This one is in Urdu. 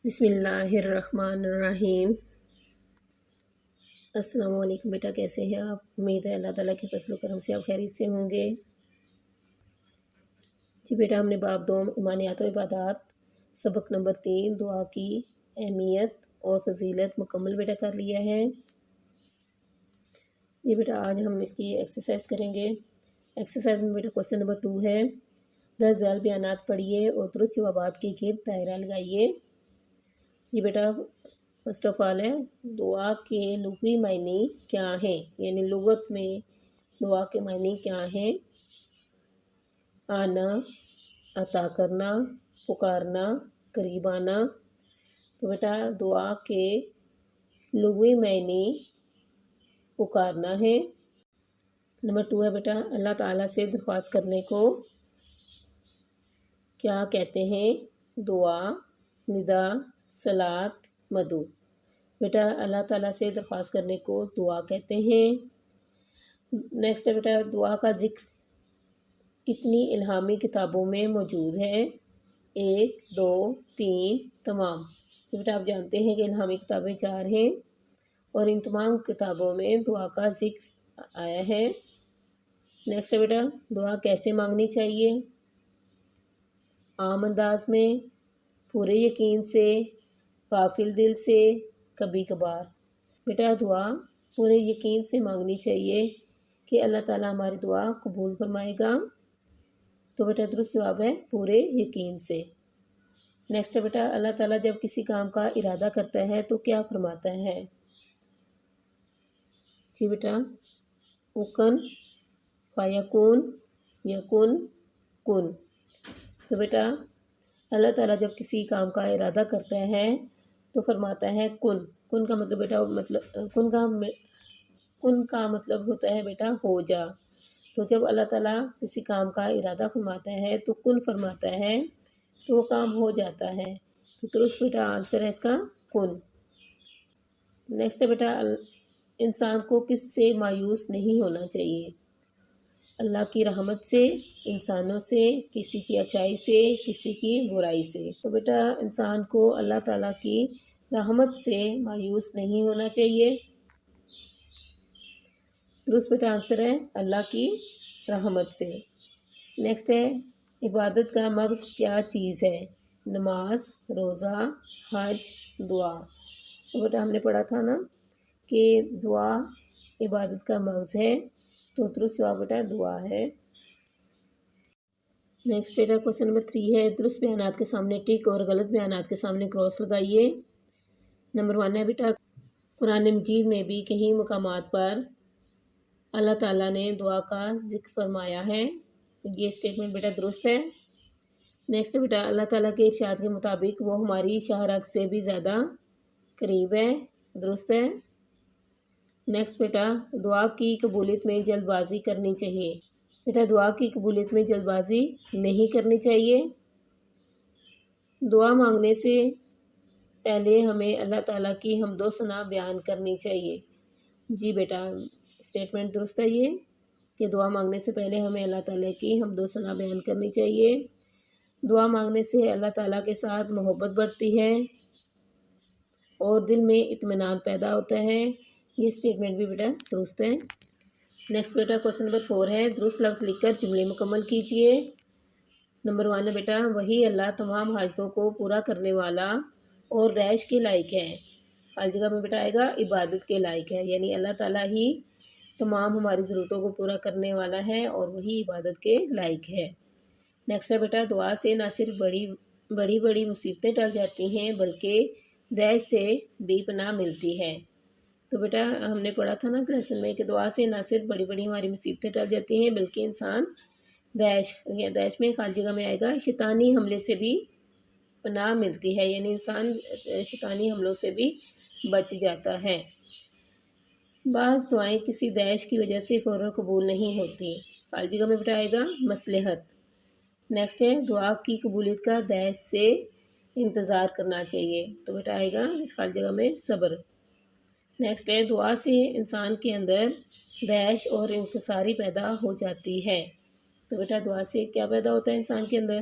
بسم اللہ الرحمن الرحیم۔ السلام علیکم بیٹا، کیسے ہیں آپ؟ امید ہے اللہ تعالیٰ کے فضل و کرم سے آپ خیریت سے ہوں گے۔ جی بیٹا، ہم نے باب دوم ایمانیات و عبادات سبق نمبر 3 دعا کی اہمیت اور فضیلت مکمل بیٹا کر لیا ہے۔ یہ بیٹا آج ہم اس کی ایکسرسائز کریں گے۔ ایکسرسائز میں بیٹا کوسچن نمبر 2 ہے، 10 ذیل بیانات پڑھیے اور درست جوابات کے گرد دائرہ لگائیے۔ جی بیٹا فرسٹ آف آل ہے، دعا کے لغوی معنی کیا ہیں، یعنی لغت میں دعا کے معنی کیا ہیں؟ آنا، عطا کرنا، پکارنا، قریب آنا۔ تو بیٹا دعا کے لغوی معنی پکارنا ہے۔ نمبر 2 ہے بیٹا، اللہ تعالیٰ سے درخواست کرنے کو کیا کہتے ہیں؟ دعا، ندا، صلات، مدعو۔ بیٹا اللہ تعالیٰ سے درخواست کرنے کو دعا کہتے ہیں۔ نیکسٹ ہے بیٹا، دعا کا ذکر کتنی الہامی کتابوں میں موجود ہے؟ 1، 2، 3، تمام۔ بیٹا آپ جانتے ہیں کہ الہامی کتابیں 4 ہیں اور ان تمام کتابوں میں دعا کا ذکر آیا ہے۔ نیکسٹ ہے بیٹا، دعا کیسے مانگنی چاہیے؟ عام انداز میں، پورے یقین سے، غافل دل سے، کبھی کبھار۔ بیٹا دعا پورے یقین سے مانگنی چاہیے کہ اللہ تعالیٰ ہماری دعا قبول فرمائے گا۔ تو بیٹا درست جواب ہے پورے یقین سے۔ نیکسٹ ہے بیٹا، اللہ تعالیٰ جب کسی کام کا ارادہ کرتا ہے تو کیا فرماتا ہے؟ جی بیٹا اکن، فیکون، یکن، کن۔ تو بیٹا اللہ تعالیٰ جب کسی کام کا ارادہ کرتا ہے تو فرماتا ہے کن۔ کن کا مطلب بیٹا کن کا مطلب ہوتا ہے بیٹا ہو جا۔ تو جب اللہ تعالیٰ کسی کام کا ارادہ فرماتا ہے تو کن فرماتا ہے تو وہ کام ہو جاتا ہے۔ تو درست بیٹا آنسر ہے اس کا کن۔ نیکسٹ ہے بیٹا، انسان کو کس سے مایوس نہیں ہونا چاہیے؟ اللہ کی رحمت سے، انسانوں سے، کسی کی اچائی سے، کسی کی برائی سے۔ تو بیٹا انسان کو اللہ تعالیٰ کی رحمت سے مایوس نہیں ہونا چاہیے۔ درست بیٹا آنسر ہے اللہ کی رحمت سے۔ نیکسٹ ہے، عبادت کا مغز کیا چیز ہے؟ نماز، روزہ، حج، دعا۔ تو بیٹا ہم نے پڑھا تھا نا کہ دعا عبادت کا مغز ہے، تو درست جواب بیٹا دعا ہے۔ نیکسٹ بیٹا کوسچن نمبر 3 ہے، درست بیانات کے سامنے ٹک اور غلط بیانات کے سامنے کراس لگائیے۔ نمبر 1 ہے بیٹا، قرآن مجید میں بھی کئی مقامات پر اللہ تعالیٰ نے دعا کا ذکر فرمایا ہے، یہ اسٹیٹمنٹ بیٹا درست ہے۔ نیکسٹ بیٹا، اللہ تعالیٰ کے ارشاد کے مطابق وہ ہماری شاہراہ سے بھی زیادہ قریب ہے، درست ہے۔ نیکسٹ بیٹا، دعا کی قبولیت میں جلد بازی کرنی چاہیے۔ بیٹا دعا کی قبولیت میں جلد بازی نہیں کرنی چاہیے۔ دعا مانگنے سے پہلے ہمیں اللہ تعالیٰ کی حمد و ثنا بیان کرنی چاہیے۔ جی بیٹا اسٹیٹمنٹ درست ہے یہ کہ دعا مانگنے سے پہلے ہمیں اللہ تعالیٰ کی حمد و ثنا بیان کرنی چاہیے۔ دعا مانگنے سے اللہ تعالیٰ کے ساتھ محبت بڑھتی ہے اور دل میں اطمینان پیدا ہوتا ہے، یہ اسٹیٹمنٹ بھی بیٹا درست ہے۔ نیکسٹ بیٹا کوسچن نمبر 4 ہے، درست لفظ لکھ کر جملے مکمل کیجیے۔ نمبر 1 ہے بیٹا، وہی اللہ تمام حاجتوں کو پورا کرنے والا اور داعش کے لائق ہے۔ ہر جگہ میں بیٹا آئے گا عبادت کے لائق ہے، یعنی اللہ تعالیٰ ہی تمام ہماری ضرورتوں کو پورا کرنے والا ہے اور وہی عبادت کے لائق ہے۔ نیکسٹ ہے بیٹا، دعا سے نہ صرف بڑی مصیبتیں ٹل جاتی ہیں بلکہ داعش سے بھی پناہ ملتی ہے۔ تو بیٹا ہم نے پڑھا تھا نا اس لیسن میں کہ دعا سے نہ صرف بڑی ہماری مصیبتیں ٹل جاتی ہیں بلکہ انسان داعش میں خالی جگہ میں آئے گا شیطانی حملے سے بھی پناہ ملتی ہے، یعنی انسان شیطانی حملوں سے بھی بچ جاتا ہے۔ بعض دعائیں کسی داعش کی وجہ سے فوراً قبول نہیں ہوتی، خالی جگہ میں بیٹا آئے گا مصلحت۔ نیکسٹ ہے، دعا کی قبولیت کا داعش سے انتظار کرنا چاہیے، تو بیٹا آئے گا اس خالی جگہ میں صبر۔ نیکسٹ ہے، دعا سے انسان کے اندر داعش اور انکساری پیدا ہو جاتی ہے، تو بیٹا دعا سے کیا پیدا ہوتا ہے انسان کے اندر؟